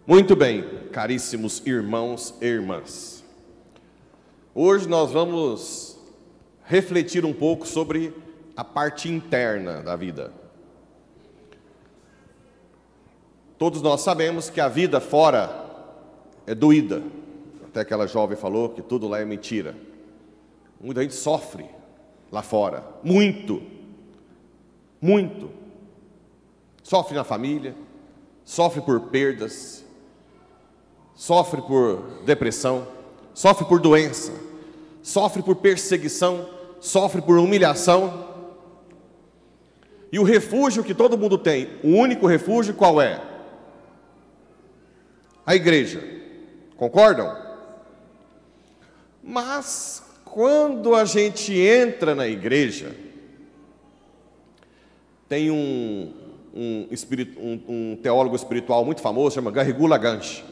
Muito bem, caríssimos irmãos e irmãs. Hoje nós vamos refletir um pouco sobre a parte interna da vida. Todos nós sabemos que a vida fora é doída. Até aquela jovem falou que tudo lá é mentira. Muita gente sofre lá fora, muito. Sofre na família, sofre por perdas, sofre por depressão, sofre por doença, sofre por perseguição, sofre por humilhação. E o refúgio que todo mundo tem, o único refúgio qual é? A igreja. Concordam? Mas quando a gente entra na igreja, tem um teólogo espiritual muito famoso, chama Garrigou Lagrange,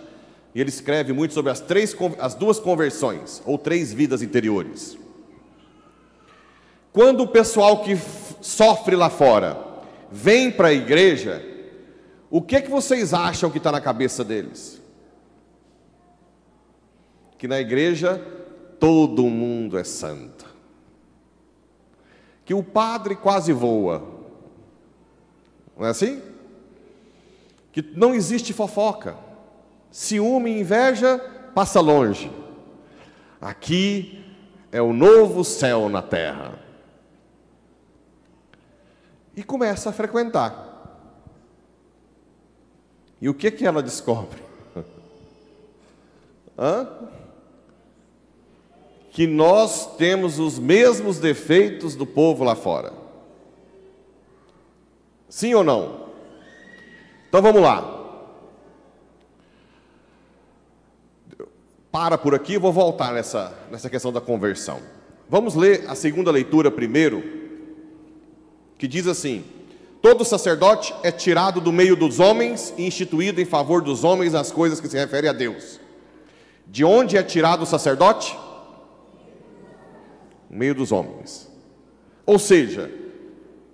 e ele escreve muito sobre as duas conversões, ou 3 vidas interiores. Quando o pessoal que sofre lá fora vem para a igreja, o que vocês acham que está na cabeça deles? Que na igreja todo mundo é santo, que o padre quase voa, não é assim? Que não existe fofoca, ciúme e inveja passa longe. Aqui é o novo céu na terra. E começa a frequentar. E o que ela descobre? Que nós temos os mesmos defeitos do povo lá fora. Sim ou não? Então vamos lá. Para por aqui, eu vou voltar nessa questão da conversão. Vamos ler a segunda leitura primeiro, que diz assim: todo sacerdote é tirado do meio dos homens e instituído em favor dos homens nas coisas que se referem a Deus. De onde é tirado o sacerdote? No meio dos homens. Ou seja,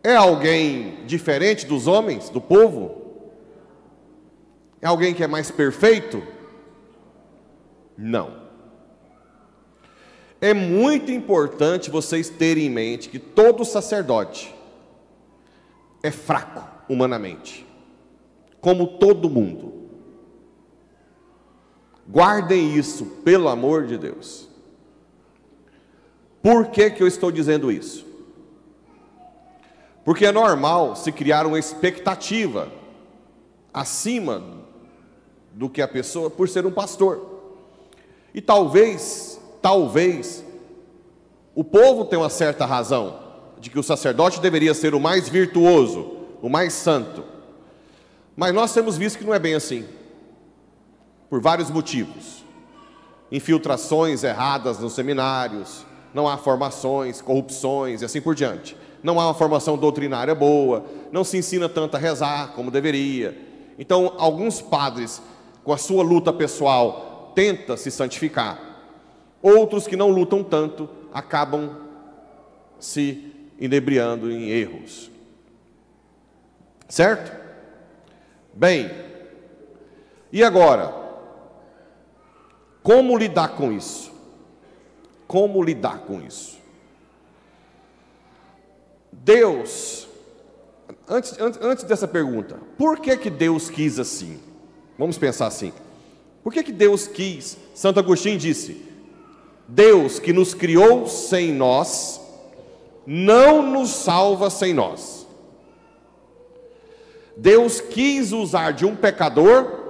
é alguém diferente dos homens, do povo? É alguém que é mais perfeito? Não. É muito importante vocês terem em mente que todo sacerdote é fraco humanamente, como todo mundo. Guardem isso, pelo amor de Deus. Por que eu estou dizendo isso? Porque é normal se criar uma expectativa acima do que a pessoa, por ser um pastor. E talvez, o povo tenha uma certa razão de que o sacerdote deveria ser o mais virtuoso, o mais santo. Mas nós temos visto que não é bem assim, por vários motivos. Infiltrações erradas nos seminários, não há formações, corrupções e assim por diante. Não há uma formação doutrinária boa, não se ensina tanto a rezar como deveria. Então, alguns padres, com a sua luta pessoal, tentam se santificar. Outros que não lutam tanto, acabam se inebriando em erros. Certo? Bem, e agora? Como lidar com isso? Como lidar com isso? Deus, antes dessa pergunta, por que Deus quis assim? Vamos pensar assim. Por que Deus quis? Santo Agostinho disse: Deus que nos criou sem nós, não nos salva sem nós. Deus quis usar de um pecador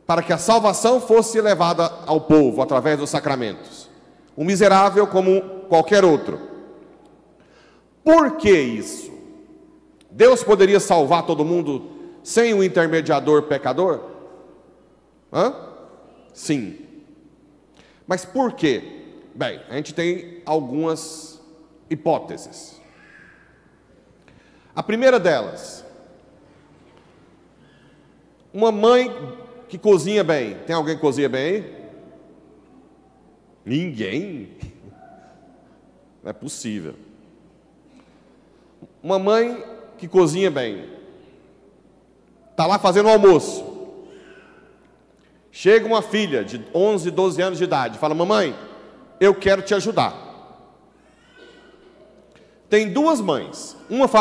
para que a salvação fosse levada ao povo através dos sacramentos. Um miserável como qualquer outro. Por que isso? Deus poderia salvar todo mundo sem um intermediador pecador? Sim. Mas por quê? Bem, a gente tem algumas hipóteses. A primeira delas: uma mãe que cozinha bem. Tem alguém que cozinha bem aí? Ninguém? Não é possível. Uma mãe que cozinha bem, está lá fazendo o almoço. Chega uma filha de 11, 12 anos de idade, fala: mamãe, eu quero te ajudar. Tem duas mães. Uma fala